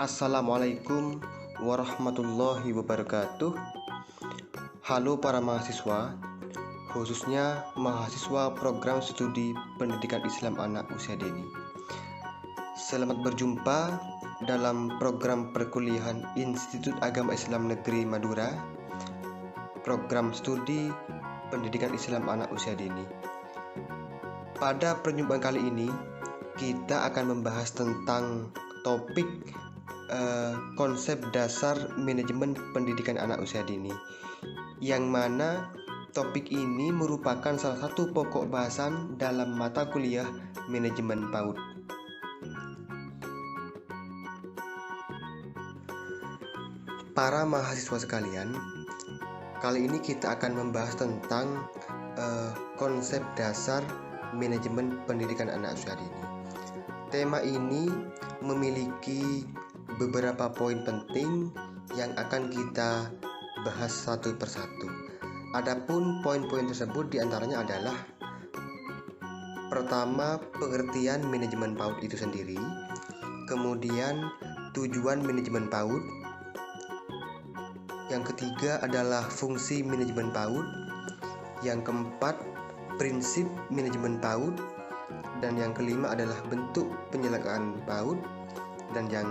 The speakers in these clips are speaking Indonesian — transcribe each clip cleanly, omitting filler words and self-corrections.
Assalamualaikum warahmatullahi wabarakatuh. Halo para mahasiswa, khususnya mahasiswa program studi pendidikan Islam anak usia dini. Selamat berjumpa dalam program perkuliahan Institut Agama Islam Negeri Madura, program studi pendidikan Islam anak usia dini. Pada perjumpaan kali ini, kita akan membahas tentang topik konsep dasar manajemen pendidikan anak usia dini, yang mana topik ini merupakan salah satu pokok bahasan dalam mata kuliah manajemen PAUD. Para mahasiswa sekalian, kali ini kita akan membahas tentang konsep dasar manajemen pendidikan anak usia dini. Tema ini memiliki beberapa poin penting yang akan kita bahas satu persatu. Adapun poin-poin tersebut diantaranya adalah: pertama, pengertian manajemen PAUD itu sendiri, kemudian tujuan manajemen PAUD, yang ketiga adalah fungsi manajemen PAUD, yang keempat prinsip manajemen PAUD, dan yang kelima adalah bentuk penyelenggaraan PAUD, dan yang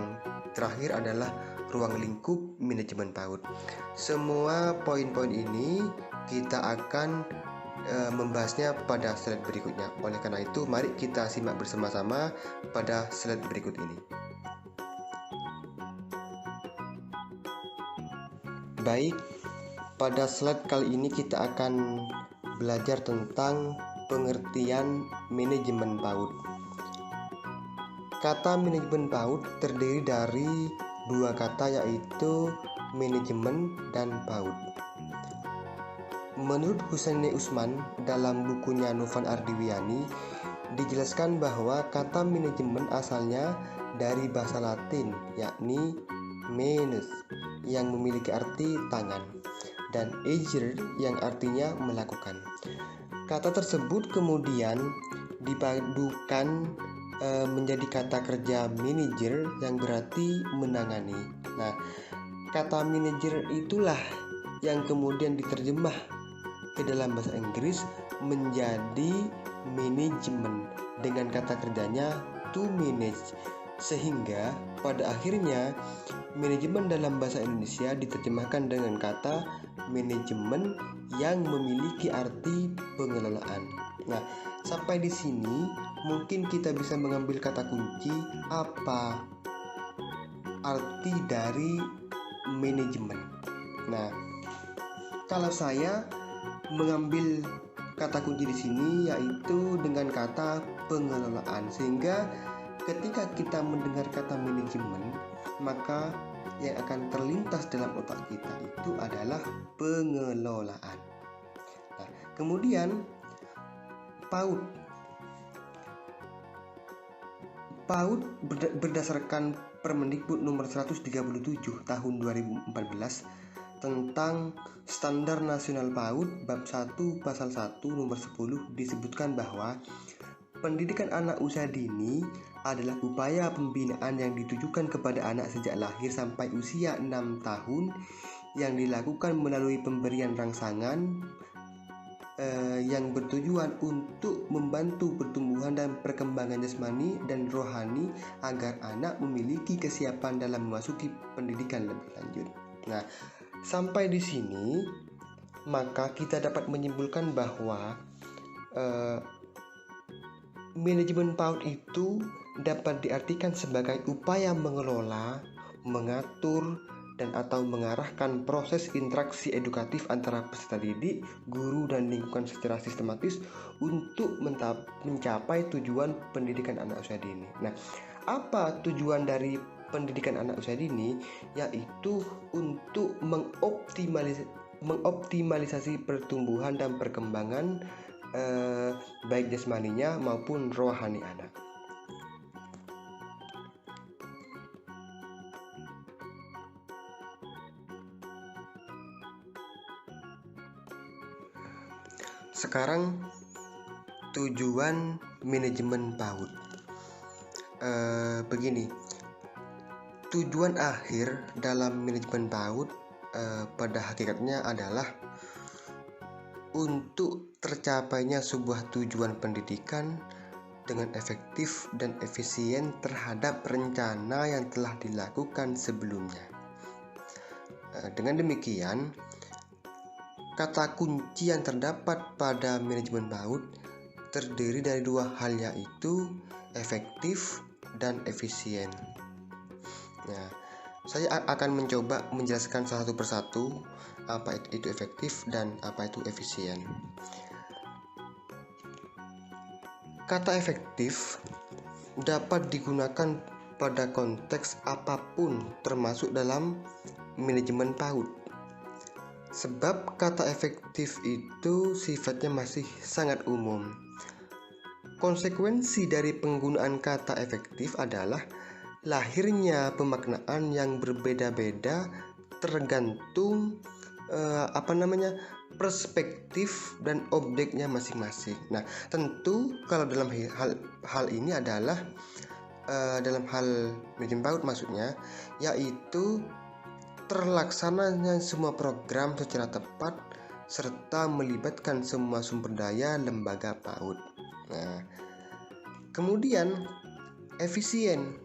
terakhir adalah ruang lingkup manajemen PAUD. Semua poin-poin ini kita akan membahasnya pada slide berikutnya. Oleh karena itu, mari kita simak bersama-sama pada slide berikut ini. Baik, pada slide kali ini kita akan belajar tentang pengertian manajemen PAUD. Kata manajemen PAUD terdiri dari dua kata, yaitu manajemen dan PAUD. Menurut Husaini Usman dalam bukunya Novan Ardiwiani, dijelaskan bahwa kata manajemen asalnya dari bahasa Latin, yakni manus, yang memiliki arti tangan, dan agere yang artinya melakukan. Kata tersebut kemudian dipadukan menjadi kata kerja manager yang berarti menangani. Nah, kata manager itulah yang kemudian diterjemah ke dalam bahasa Inggris menjadi manajemen dengan kata kerjanya to manage, sehingga pada akhirnya manajemen dalam bahasa Indonesia diterjemahkan dengan kata manajemen yang memiliki arti pengelolaan. Nah, sampai di sini mungkin kita bisa mengambil kata kunci apa arti dari manajemen. Nah, kalau saya mengambil kata kunci di sini yaitu dengan kata pengelolaan, sehingga ketika kita mendengar kata manajemen, maka yang akan terlintas dalam otak kita itu adalah pengelolaan. Nah, kemudian PAUD berdasarkan Permendikbud nomor 137 tahun 2014 tentang Standar Nasional PAUD bab 1 pasal 1 nomor 10 disebutkan bahwa pendidikan anak usia dini adalah upaya pembinaan yang ditujukan kepada anak sejak lahir sampai usia 6 tahun yang dilakukan melalui pemberian rangsangan yang bertujuan untuk membantu pertumbuhan dan perkembangan jasmani dan rohani agar anak memiliki kesiapan dalam memasuki pendidikan lebih lanjut. Nah, sampai di sini maka kita dapat menyimpulkan bahwa manajemen PAUD itu dapat diartikan sebagai upaya mengelola, mengatur, dan atau mengarahkan proses interaksi edukatif antara peserta didik, guru, dan lingkungan secara sistematis untuk mencapai tujuan pendidikan anak usia dini. Nah, apa tujuan dari pendidikan anak usia dini? Yaitu untuk mengoptimalisasi pertumbuhan dan perkembangan baik jasmaninya maupun rohani anak. Sekarang tujuan manajemen PAUD. Begini, Tujuan akhir dalam manajemen PAUD pada hakikatnya adalah untuk tercapainya sebuah tujuan pendidikan dengan efektif dan efisien terhadap rencana yang telah dilakukan sebelumnya. Dengan demikian, kata kunci yang terdapat pada manajemen PAUD terdiri dari dua hal, yaitu efektif dan efisien. Nah, saya akan mencoba menjelaskan satu persatu apa itu efektif dan apa itu efisien. Kata efektif dapat digunakan pada konteks apapun termasuk dalam manajemen PAUD. Sebab kata efektif itu sifatnya masih sangat umum. Konsekuensi dari penggunaan kata efektif adalah lahirnya pemaknaan yang berbeda-beda tergantung perspektif dan objeknya masing-masing. Nah, tentu kalau dalam hal ini adalah dalam hal manajemen PAUD maksudnya, yaitu terlaksananya semua program secara tepat serta melibatkan semua sumber daya lembaga PAUD. Nah, kemudian efisien.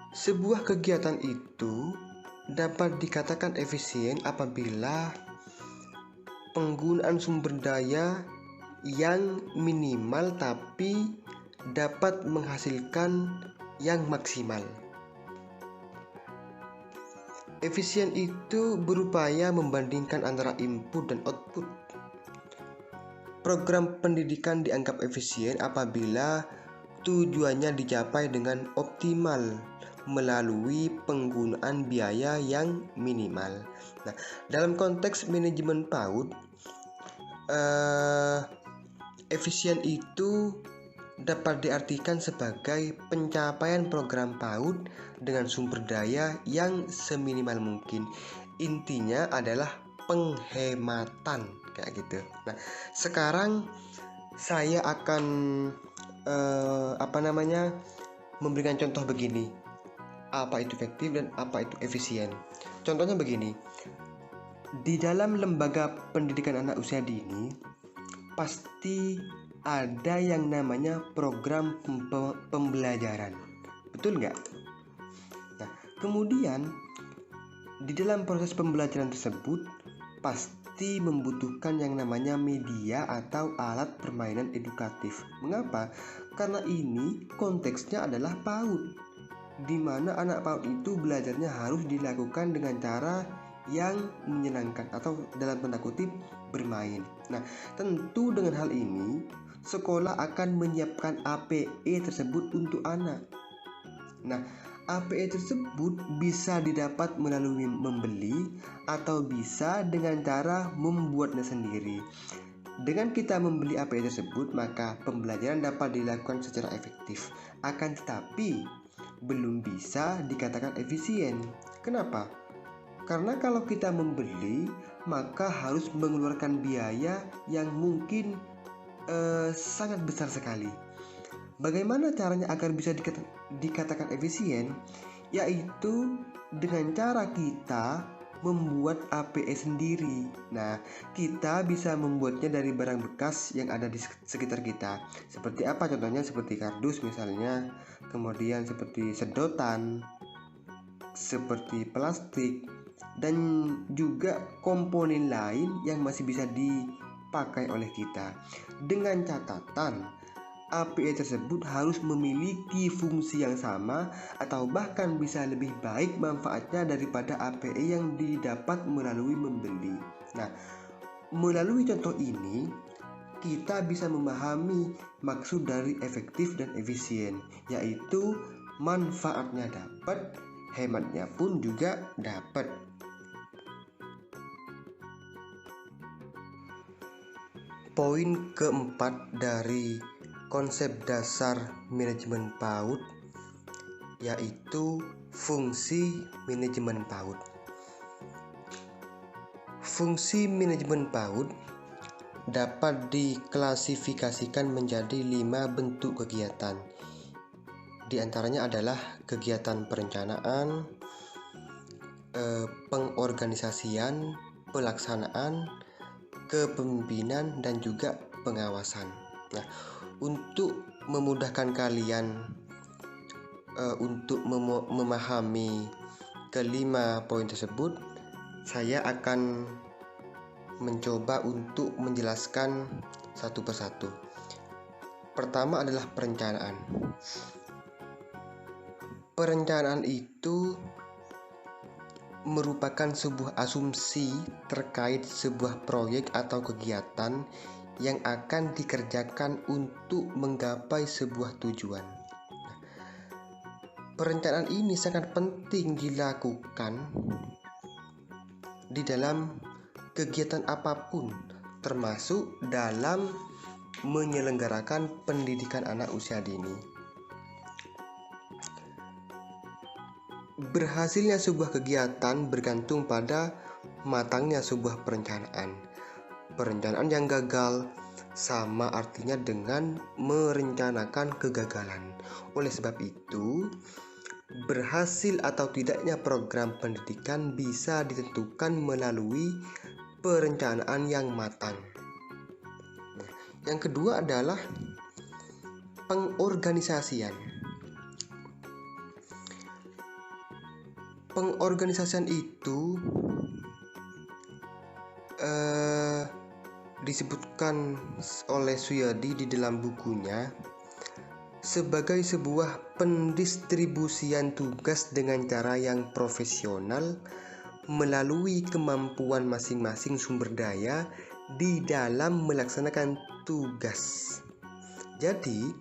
Sebuah kegiatan itu dapat dikatakan efisien apabila penggunaan sumber daya yang minimal tapi dapat menghasilkan yang maksimal. Efisien itu berupaya membandingkan antara input dan output. Program pendidikan dianggap efisien apabila tujuannya dicapai dengan optimal melalui penggunaan biaya yang minimal. Nah, dalam konteks manajemen PAUD, efisien itu dapat diartikan sebagai pencapaian program PAUD dengan sumber daya yang seminimal mungkin. Intinya adalah penghematan kayak gitu. Nah, sekarang saya akan memberikan contoh begini. Apa itu efektif dan apa itu efisien? Contohnya begini. Di dalam lembaga pendidikan anak usia dini pasti ada yang namanya program pembelajaran. Betul nggak? Nah, kemudian di dalam proses pembelajaran tersebut pasti membutuhkan yang namanya media atau alat permainan edukatif. Mengapa? Karena ini konteksnya adalah PAUD, di mana anak PAUD itu belajarnya harus dilakukan dengan cara yang menyenangkan atau dalam tanda kutip bermain. Nah, tentu dengan hal ini sekolah akan menyiapkan APE tersebut untuk anak. Nah, APE tersebut bisa didapat melalui membeli atau bisa dengan cara membuatnya sendiri. Dengan kita membeli APE tersebut, maka pembelajaran dapat dilakukan secara efektif. Akan tetapi belum bisa dikatakan efisien. Kenapa? Karena kalau kita membeli, maka harus mengeluarkan biaya yang mungkin sangat besar sekali. Bagaimana caranya agar bisa dikatakan efisien? Yaitu dengan cara kita membuat APE sendiri. Nah, kita bisa membuatnya dari barang bekas yang ada di sekitar kita. Seperti apa contohnya? Seperti kardus misalnya, kemudian seperti sedotan, seperti plastik, dan juga komponen lain yang masih bisa dipakai oleh kita. Dengan catatan APE tersebut harus memiliki fungsi yang sama atau bahkan bisa lebih baik manfaatnya daripada APE yang didapat melalui membeli. Nah, melalui contoh ini kita bisa memahami maksud dari efektif dan efisien, yaitu manfaatnya dapat, hematnya pun juga dapat. Poin keempat dari konsep dasar manajemen PAUD yaitu fungsi manajemen PAUD. Fungsi manajemen PAUD dapat diklasifikasikan menjadi 5 bentuk kegiatan, Di antaranya adalah kegiatan perencanaan, pengorganisasian, pelaksanaan, kepemimpinan, dan juga pengawasan. Nah, untuk memudahkan kalian untuk memahami kelima poin tersebut, saya akan mencoba untuk menjelaskan satu persatu. Pertama adalah perencanaan. Perencanaan itu merupakan sebuah asumsi terkait sebuah proyek atau kegiatan yang akan dikerjakan untuk menggapai sebuah tujuan. Perencanaan ini sangat penting dilakukan di dalam kegiatan apapun, termasuk dalam menyelenggarakan pendidikan anak usia dini. Berhasilnya sebuah kegiatan bergantung pada matangnya sebuah perencanaan. Perencanaan yang gagal sama artinya dengan merencanakan kegagalan. Oleh sebab itu, berhasil atau tidaknya program pendidikan bisa ditentukan melalui perencanaan yang matang. Yang kedua adalah pengorganisasian. Pengorganisasian itu disebutkan oleh Suyadi di dalam bukunya sebagai sebuah pendistribusian tugas dengan cara yang profesional melalui kemampuan masing-masing sumber daya di dalam melaksanakan tugas. Jadi,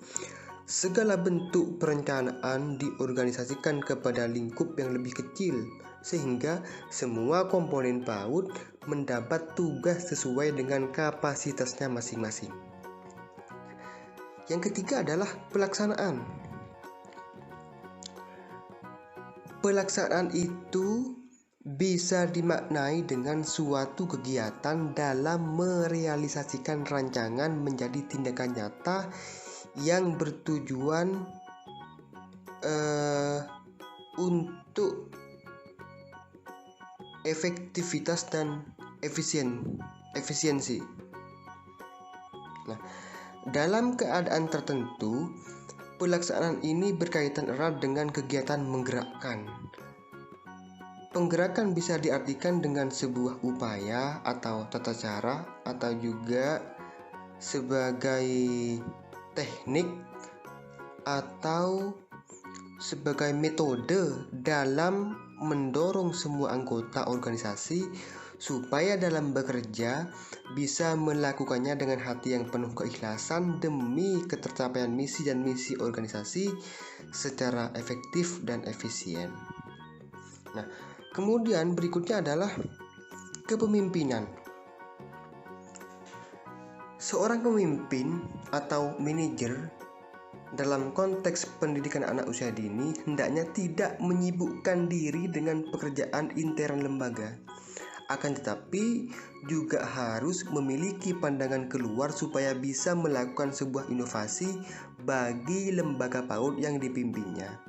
segala bentuk perencanaan diorganisasikan kepada lingkup yang lebih kecil sehingga semua komponen PAUD mendapat tugas sesuai dengan kapasitasnya masing-masing. Yang ketiga adalah pelaksanaan. Pelaksanaan itu bisa dimaknai dengan suatu kegiatan dalam merealisasikan rancangan menjadi tindakan nyata yang bertujuan untuk efektivitas dan efisiensi. Nah, dalam keadaan tertentu, pelaksanaan ini berkaitan erat dengan kegiatan menggerakkan. Penggerakan bisa diartikan dengan sebuah upaya atau tata cara atau juga sebagai teknik atau sebagai metode dalam mendorong semua anggota organisasi supaya dalam bekerja bisa melakukannya dengan hati yang penuh keikhlasan demi ketercapaian misi dan misi organisasi secara efektif dan efisien. Nah, kemudian berikutnya adalah kepemimpinan. Seorang pemimpin atau manajer dalam konteks pendidikan anak usia dini hendaknya tidak menyibukkan diri dengan pekerjaan intern lembaga, akan tetapi juga harus memiliki pandangan keluar supaya bisa melakukan sebuah inovasi bagi lembaga PAUD yang dipimpinnya.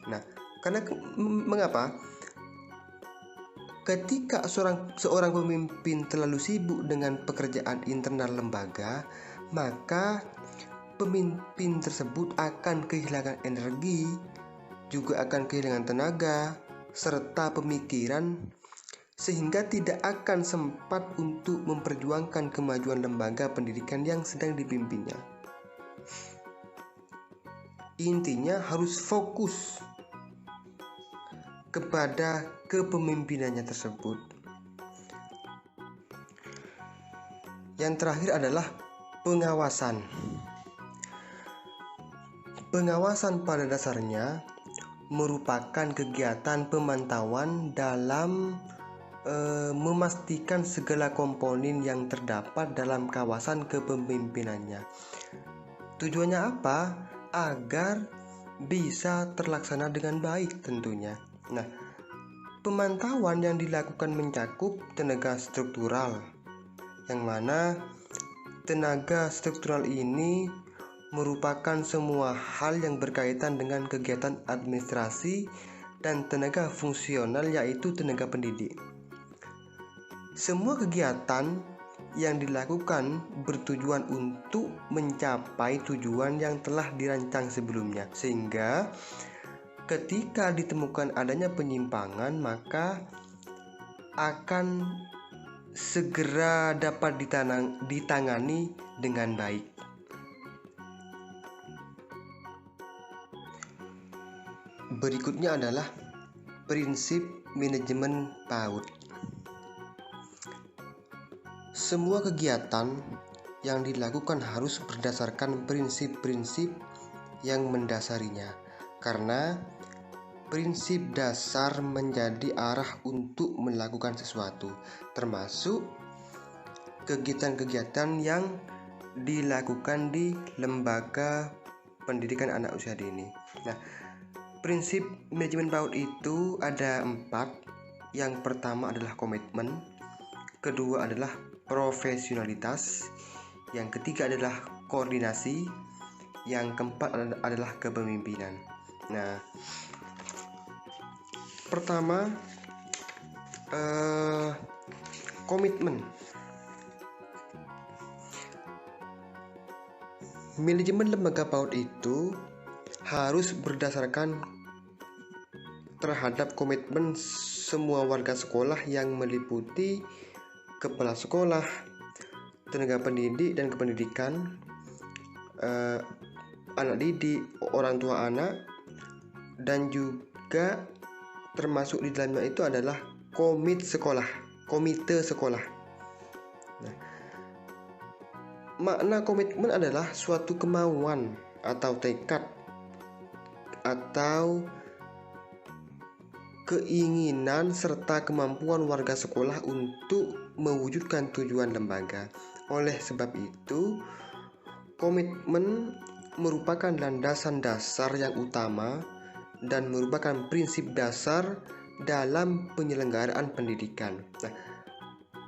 Nah, karena mengapa? Ketika seorang pemimpin terlalu sibuk dengan pekerjaan internal lembaga, maka pemimpin tersebut akan kehilangan energi, juga akan kehilangan tenaga, serta pemikiran, sehingga tidak akan sempat untuk memperjuangkan kemajuan lembaga pendidikan yang sedang dipimpinnya. Intinya harus fokus kepada kepemimpinannya tersebut. Yang terakhir adalah pengawasan. Pengawasan pada dasarnya merupakan kegiatan pemantauan dalam memastikan segala komponen yang terdapat dalam kawasan kepemimpinannya. Tujuannya apa? Agar bisa terlaksana dengan baik tentunya. Nah, pemantauan yang dilakukan mencakup tenaga struktural, yang mana tenaga struktural ini merupakan semua hal yang berkaitan dengan kegiatan administrasi dan tenaga fungsional, yaitu tenaga pendidik. Semua kegiatan yang dilakukan bertujuan untuk mencapai tujuan yang telah dirancang sebelumnya, sehingga ketika ditemukan adanya penyimpangan maka akan segera dapat ditangani dengan baik. Berikutnya adalah prinsip manajemen PAUD. Semua kegiatan yang dilakukan harus berdasarkan prinsip-prinsip yang mendasarinya, karena prinsip dasar menjadi arah untuk melakukan sesuatu, termasuk kegiatan-kegiatan yang dilakukan di lembaga pendidikan anak usia dini. Nah, prinsip manajemen PAUD itu ada 4. Yang pertama adalah komitmen, kedua adalah profesionalitas, yang ketiga adalah koordinasi, yang keempat adalah kepemimpinan. Nah, pertama, komitmen. Manajemen lembaga PAUD itu harus berdasarkan terhadap komitmen semua warga sekolah yang meliputi kepala sekolah, tenaga pendidik dan kependidikan, anak didik, orang tua anak, dan juga termasuk di dalamnya itu adalah komite sekolah. Nah, makna komitmen adalah suatu kemauan atau tekad atau keinginan serta kemampuan warga sekolah untuk mewujudkan tujuan lembaga. Oleh sebab itu, komitmen merupakan landasan dasar yang utama dan merupakan prinsip dasar dalam penyelenggaraan pendidikan. Nah,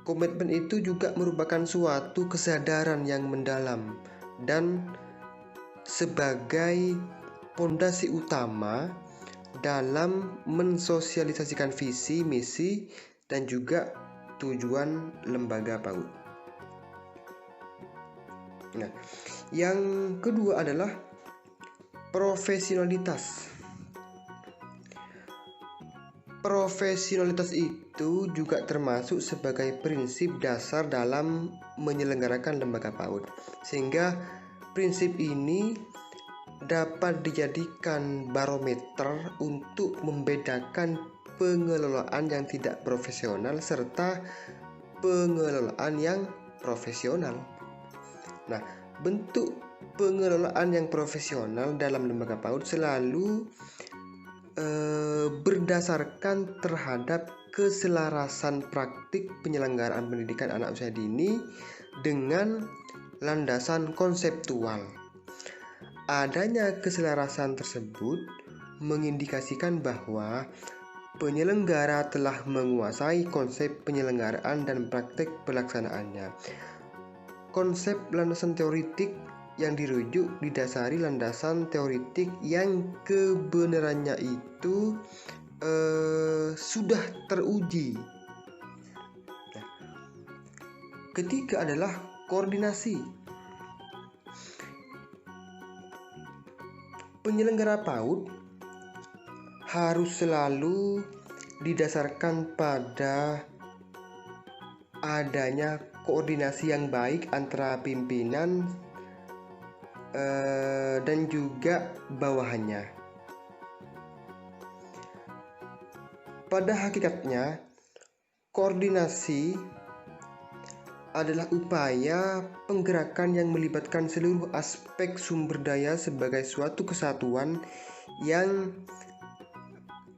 komitmen itu juga merupakan suatu kesadaran yang mendalam dan sebagai pondasi utama dalam mensosialisasikan visi, misi, dan juga tujuan lembaga PAUD. Nah, yang kedua adalah profesionalitas. Profesionalitas itu juga termasuk sebagai prinsip dasar dalam menyelenggarakan lembaga PAUD, sehingga prinsip ini dapat dijadikan barometer untuk membedakan pengelolaan yang tidak profesional serta pengelolaan yang profesional. Nah, bentuk pengelolaan yang profesional dalam lembaga PAUD selalu berdasarkan terhadap keselarasan praktik penyelenggaraan pendidikan anak usia dini dengan landasan konseptual. Adanya keselarasan tersebut mengindikasikan bahwa penyelenggara telah menguasai konsep penyelenggaraan dan praktek pelaksanaannya. Konsep landasan teoritik yang dirujuk didasari landasan teoritik yang kebenarannya itu sudah teruji. Nah, ketiga adalah koordinasi. Penyelenggara PAUD harus selalu didasarkan pada adanya koordinasi yang baik antara pimpinan dan juga bawahannya. Pada hakikatnya, koordinasi adalah upaya penggerakan yang melibatkan seluruh aspek sumber daya sebagai suatu kesatuan yang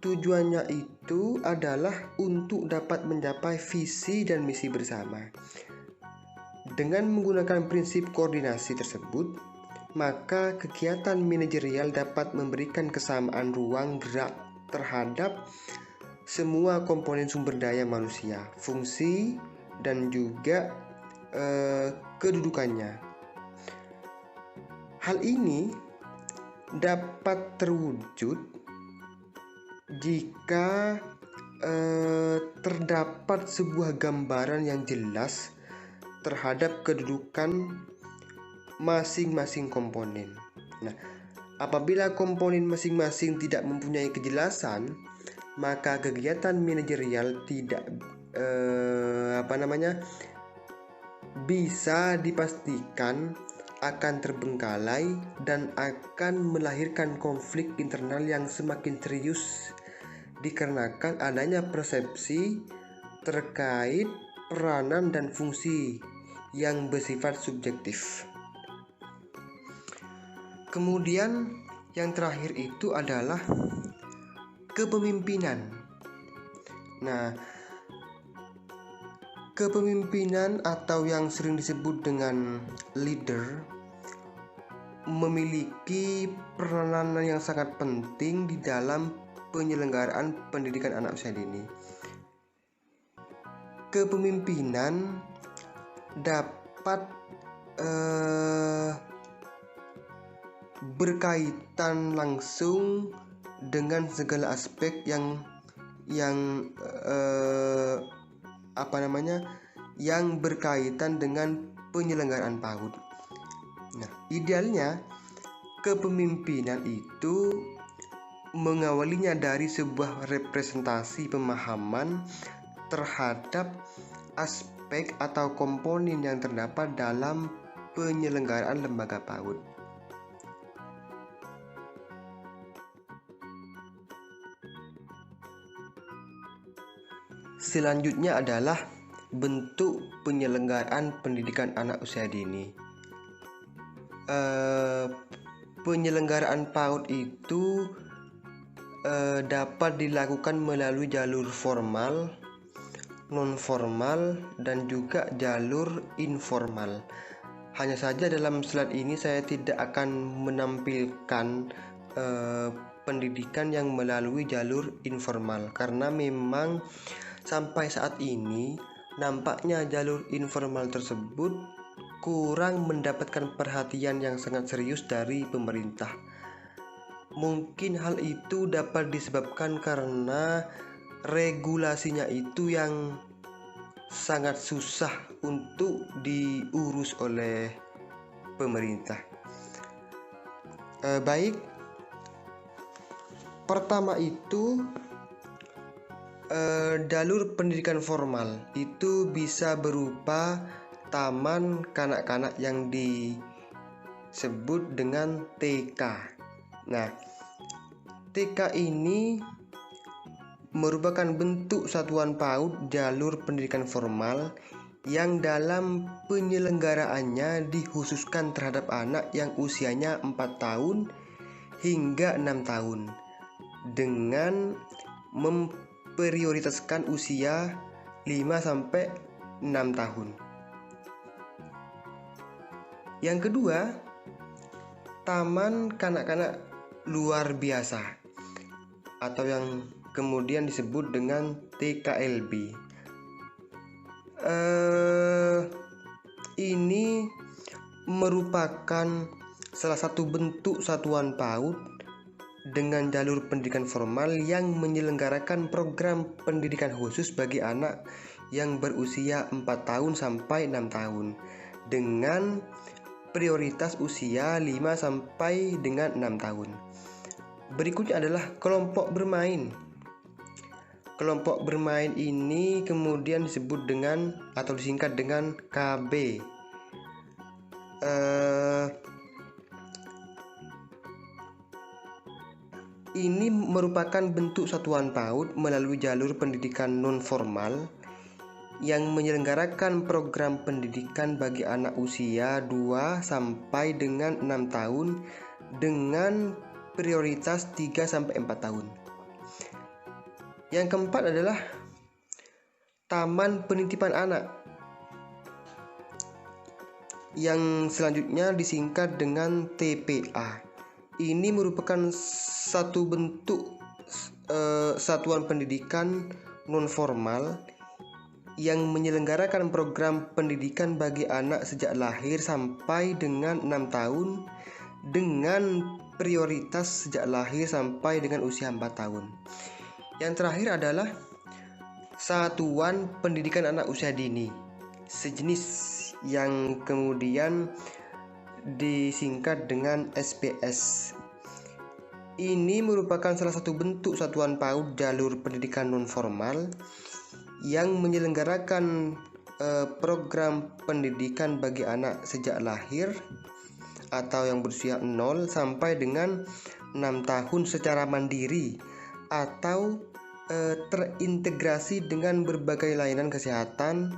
tujuannya itu adalah untuk dapat mencapai visi dan misi bersama. Dengan menggunakan prinsip koordinasi tersebut, maka kegiatan manajerial dapat memberikan kesamaan ruang gerak terhadap semua komponen sumber daya manusia, fungsi, dan juga kedudukannya. Hal ini dapat terwujud jika terdapat sebuah gambaran yang jelas terhadap kedudukan masing-masing komponen. Nah, apabila komponen masing-masing tidak mempunyai kejelasan, maka kegiatan manajerial tidak bisa dipastikan akan terbengkalai dan akan melahirkan konflik internal yang semakin serius dikarenakan adanya persepsi terkait peranan dan fungsi yang bersifat subjektif. Kemudian yang terakhir itu adalah kepemimpinan. Nah, kepemimpinan atau yang sering disebut dengan leader memiliki peranan yang sangat penting di dalam penyelenggaraan pendidikan anak usia dini. Kepemimpinan dapat berkaitan langsung dengan segala aspek yang berkaitan dengan penyelenggaraan PAUD. Nah, idealnya kepemimpinan itu mengawalinya dari sebuah representasi pemahaman terhadap aspek atau komponen yang terdapat dalam penyelenggaraan lembaga PAUD. Selanjutnya adalah bentuk penyelenggaraan pendidikan anak usia dini. Penyelenggaraan PAUD itu dapat dilakukan melalui jalur formal, non-formal, dan juga jalur informal. Hanya saja dalam slide ini saya tidak akan menampilkan pendidikan yang melalui jalur informal karena memang sampai saat ini nampaknya jalur informal tersebut kurang mendapatkan perhatian yang sangat serius dari pemerintah. Mungkin hal itu dapat disebabkan karena regulasinya itu yang sangat susah untuk diurus oleh pemerintah. Baik, pertama itu jalur pendidikan formal itu bisa berupa taman kanak-kanak yang disebut dengan TK. Nah, TK ini merupakan bentuk satuan PAUD jalur pendidikan formal yang dalam penyelenggaraannya dikhususkan terhadap anak yang usianya 4 tahun hingga 6 tahun dengan memprioritaskan usia 5-6 tahun. Yang kedua, taman kanak-kanak luar biasa atau yang kemudian disebut dengan TKLB. Ini merupakan salah satu bentuk satuan PAUD dengan jalur pendidikan formal yang menyelenggarakan program pendidikan khusus bagi anak yang berusia 4 tahun sampai 6 tahun dengan prioritas usia 5 sampai dengan 6 tahun. Berikutnya adalah kelompok bermain. Kelompok bermain ini kemudian disebut dengan atau disingkat dengan KB. Ini merupakan bentuk satuan PAUD melalui jalur pendidikan non-formal yang menyelenggarakan program pendidikan bagi anak usia 2 sampai dengan 6 tahun dengan prioritas 3 sampai 4 tahun. Yang keempat adalah taman penitipan anak yang selanjutnya disingkat dengan TPA. Ini merupakan satu bentuk satuan pendidikan non-formal yang menyelenggarakan program pendidikan bagi anak sejak lahir sampai dengan 6 tahun dengan prioritas sejak lahir sampai dengan usia 4 tahun. Yang terakhir adalah Satuan Pendidikan Anak Usia Dini, sejenis yang kemudian disingkat dengan SPS. Ini merupakan salah satu bentuk satuan PAUD jalur pendidikan non-formal yang menyelenggarakan program pendidikan bagi anak sejak lahir atau yang berusia 0 sampai dengan 6 tahun secara mandiri atau terintegrasi dengan berbagai layanan kesehatan,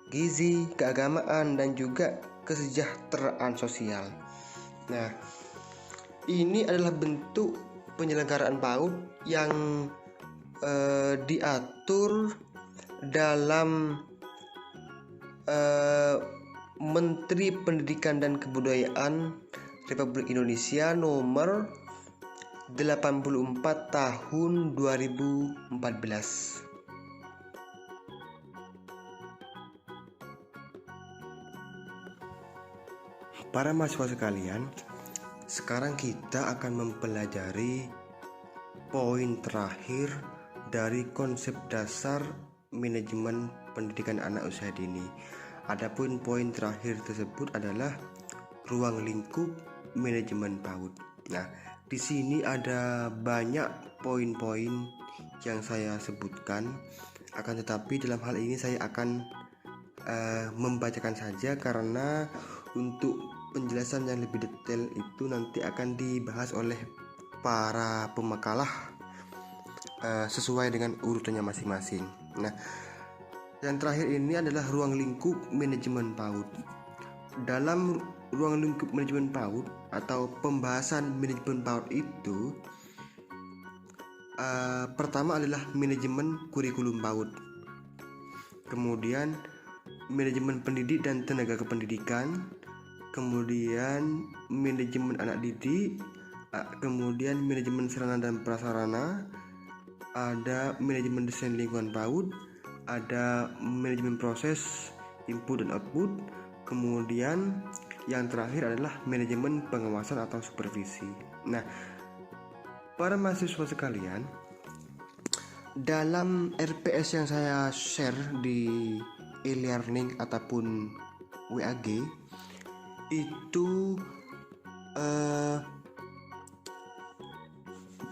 gizi, keagamaan, dan juga kesejahteraan sosial. Nah, ini adalah bentuk penyelenggaraan PAUD yang diatur dalam Menteri Pendidikan dan Kebudayaan Republik Indonesia nomor 84 tahun 2014. Para mahasiswa sekalian, sekarang kita akan mempelajari poin terakhir dari konsep dasar manajemen pendidikan anak usia dini. Adapun poin terakhir tersebut adalah ruang lingkup manajemen PAUD. Nah, di sini ada banyak poin-poin yang saya sebutkan, akan tetapi dalam hal ini saya akan membacakan saja karena untuk penjelasan yang lebih detail itu nanti akan dibahas oleh para pemakalah sesuai dengan urutannya masing-masing. Nah, yang terakhir ini adalah ruang lingkup manajemen PAUD. Dalam ruang lingkup manajemen PAUD atau pembahasan manajemen PAUD itu pertama adalah manajemen kurikulum PAUD, kemudian manajemen pendidik dan tenaga kependidikan, kemudian manajemen anak didik, kemudian manajemen sarana dan prasarana, ada manajemen desain lingkungan PAUD, ada manajemen proses input dan output, kemudian yang terakhir adalah manajemen pengawasan atau supervisi. Nah, para mahasiswa sekalian, dalam RPS yang saya share di e-learning ataupun WAG itu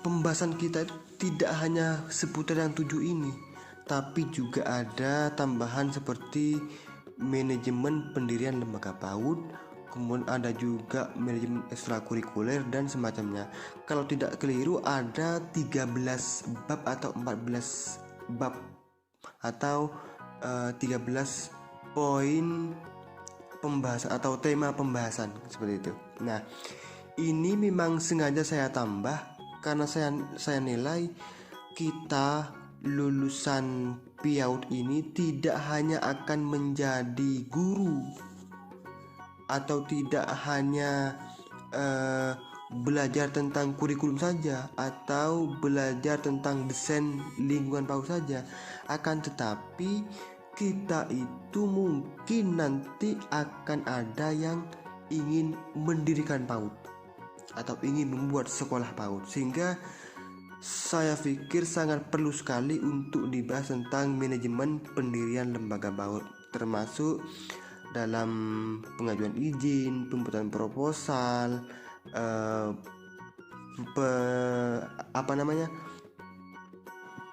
pembahasan kita tidak hanya seputar yang 7 ini, tapi juga ada tambahan seperti manajemen pendirian lembaga PAUD, kemudian ada juga manajemen ekstrakurikuler dan semacamnya. Kalau tidak keliru ada 13 bab atau 14 bab atau 13 poin pembahasan atau tema pembahasan seperti itu. Nah, ini memang sengaja saya tambah karena saya nilai kita lulusan PIAUD ini tidak hanya akan menjadi guru atau tidak hanya belajar tentang kurikulum saja atau belajar tentang desain lingkungan PAUD saja, akan tetapi kita itu mungkin nanti akan ada yang ingin mendirikan PAUD atau ingin membuat sekolah PAUD, sehingga saya pikir sangat perlu sekali untuk dibahas tentang manajemen pendirian lembaga PAUD, termasuk dalam pengajuan izin, pembuatan proposal,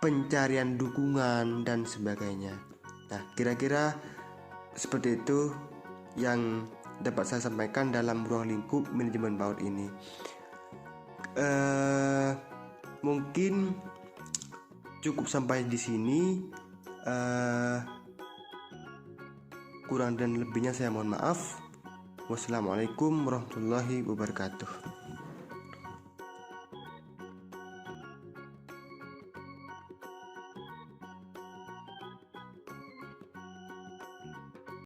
pencarian dukungan dan sebagainya. Nah, kira-kira seperti itu yang dapat saya sampaikan dalam ruang lingkup manajemen PAUD ini. Mungkin cukup sampai di sini. Kurang dan lebihnya saya mohon maaf. Wassalamualaikum warahmatullahi wabarakatuh.